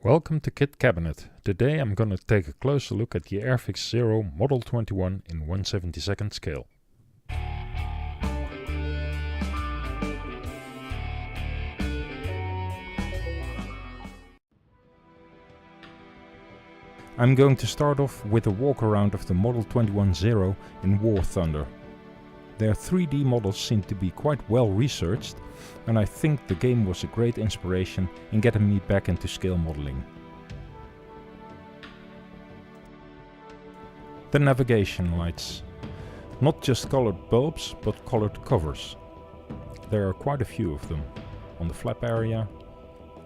Welcome to Kit Kabinet. Today I'm gonna take a closer look at the Airfix Zero Model 21 in 1/72nd scale. I'm going to start off with a walk around of the Model 21 Zero in War Thunder. Their 3D models seem to be quite well researched, and I think the game was a great inspiration in getting me back into scale modeling. The navigation lights. Not just colored bulbs, but colored covers. There are quite a few of them, on the flap area,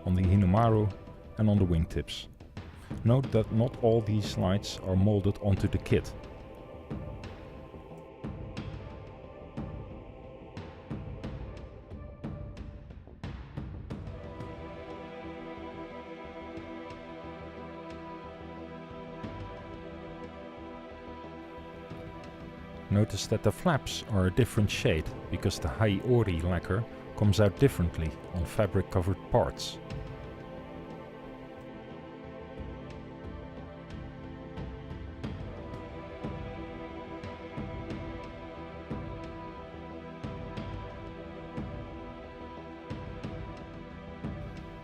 on the Hinamaru and on the wingtips. Note that not all these lights are molded onto the kit. Notice that the flaps are a different shade because the Haiori lacquer comes out differently on fabric covered parts.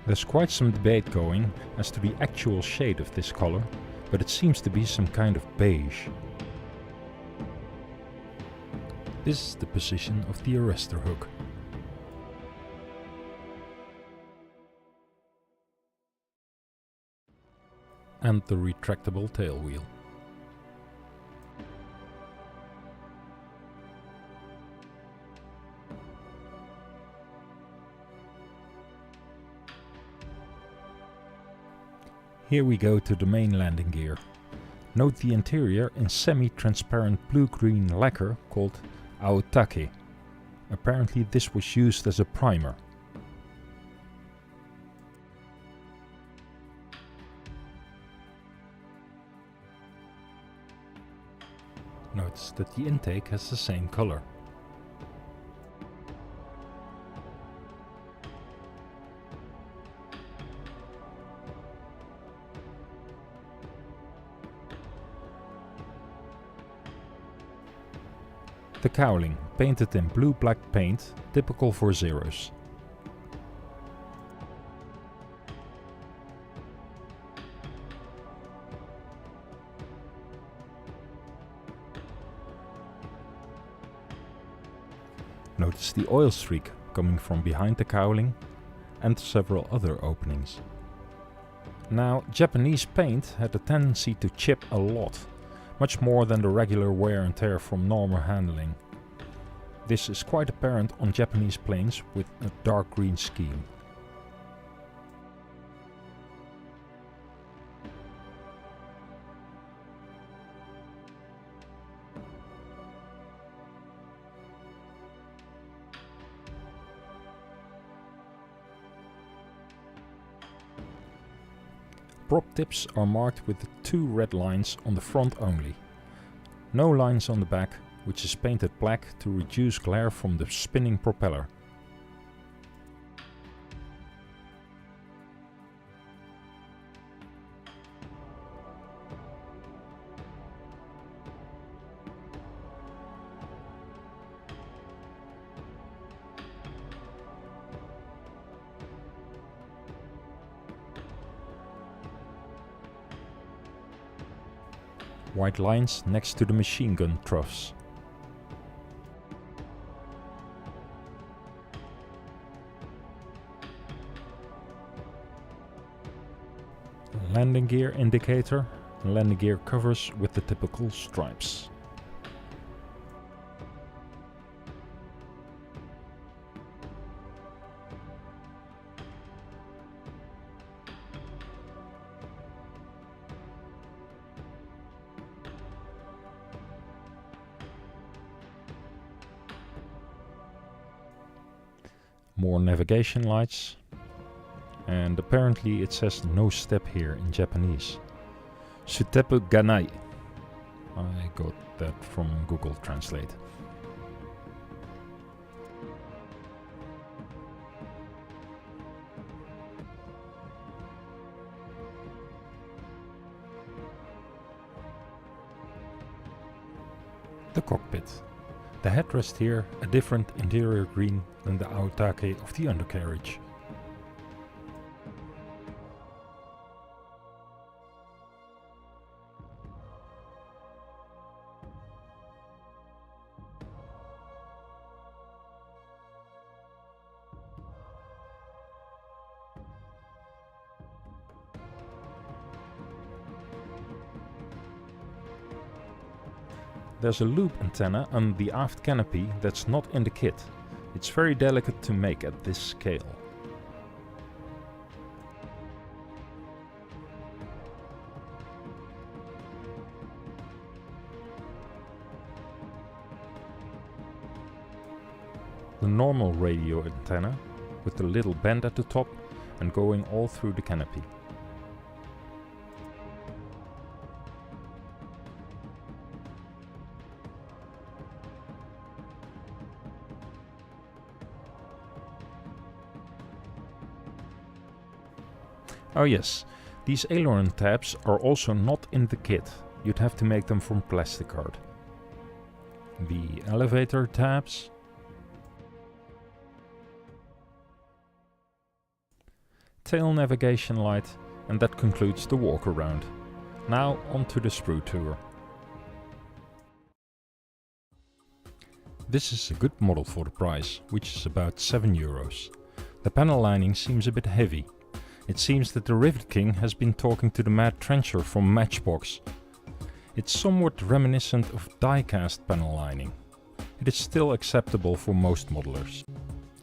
There's quite some debate going as to the actual shade of this color, but it seems to be some kind of beige. This is the position of the arrestor hook. And the retractable tail wheel. Here we go to the main landing gear. Note the interior in semi-transparent blue-green lacquer called Aotake. Apparently this was used as a primer. Notice that the intake has the same color. The cowling, painted in blue-black paint, typical for Zeros. Notice the oil streak coming from behind the cowling and several other openings. Now, Japanese paint had a tendency to chip a lot. Much more than the regular wear and tear from normal handling. This is quite apparent on Japanese planes with a dark green scheme. Prop tips are marked with 2 red lines on the front only. No lines on the back, which is painted black to reduce glare from the spinning propeller. White lines next to the machine gun troughs. Landing gear indicator and landing gear covers with the typical stripes. More navigation lights, and apparently it says no step here in Japanese. Sutepu ganai. I got that from Google Translate. The cockpit. The headrest here a different interior green than the aotake of the undercarriage. There's a loop antenna on the aft canopy that's not in the kit. It's very delicate to make at this scale. The normal radio antenna with the little bend at the top and going all through the canopy. Oh yes, these aileron tabs are also not in the kit. You'd have to make them from plastic card. The elevator tabs. Tail navigation light, and that concludes the walkaround. Now onto the sprue tour. This is a good model for the price, which is about €7. The panel lining seems a bit heavy. It seems that the Rivet King has been talking to the Mad Trencher from Matchbox. It's somewhat reminiscent of die-cast panel lining. It is still acceptable for most modelers.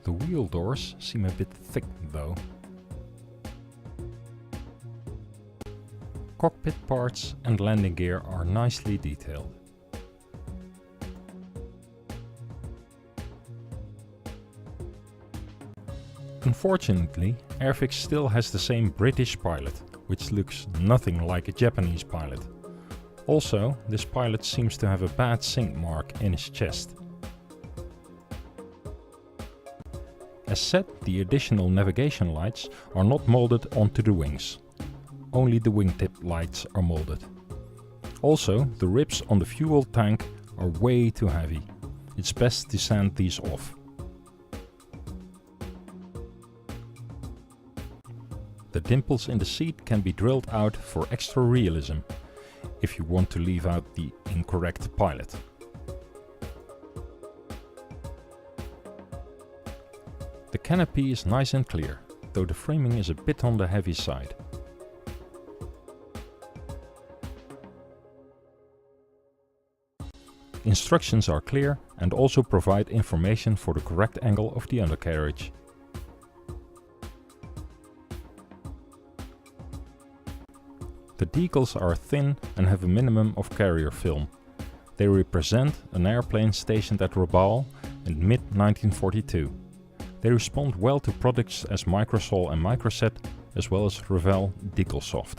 The wheel doors seem a bit thick though. Cockpit parts and landing gear are nicely detailed. Unfortunately, Airfix still has the same British pilot, which looks nothing like a Japanese pilot. Also, this pilot seems to have a bad sink mark in his chest. As said, the additional navigation lights are not molded onto the wings. Only the wingtip lights are molded. Also, the ribs on the fuel tank are way too heavy. It's best to sand these off. The dimples in the seat can be drilled out for extra realism, if you want to leave out the incorrect pilot. The canopy is nice and clear, though the framing is a bit on the heavy side. Instructions are clear and also provide information for the correct angle of the undercarriage. The decals are thin and have a minimum of carrier film. They represent an airplane stationed at Rabaul in mid-1942. They respond well to products as Microsol and Microset, as well as Revell Decalsoft.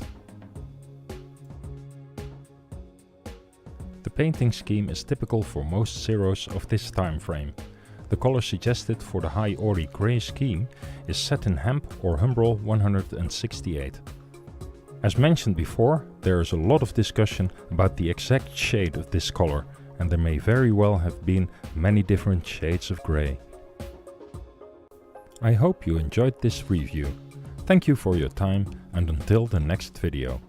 The painting scheme is typical for most Zeros of this time frame. The color suggested for the high Ori grey scheme is satin hemp or Humbrol 168. As mentioned before, there is a lot of discussion about the exact shade of this color, and there may very well have been many different shades of grey. I hope you enjoyed this review. Thank you for your time, and until the next video.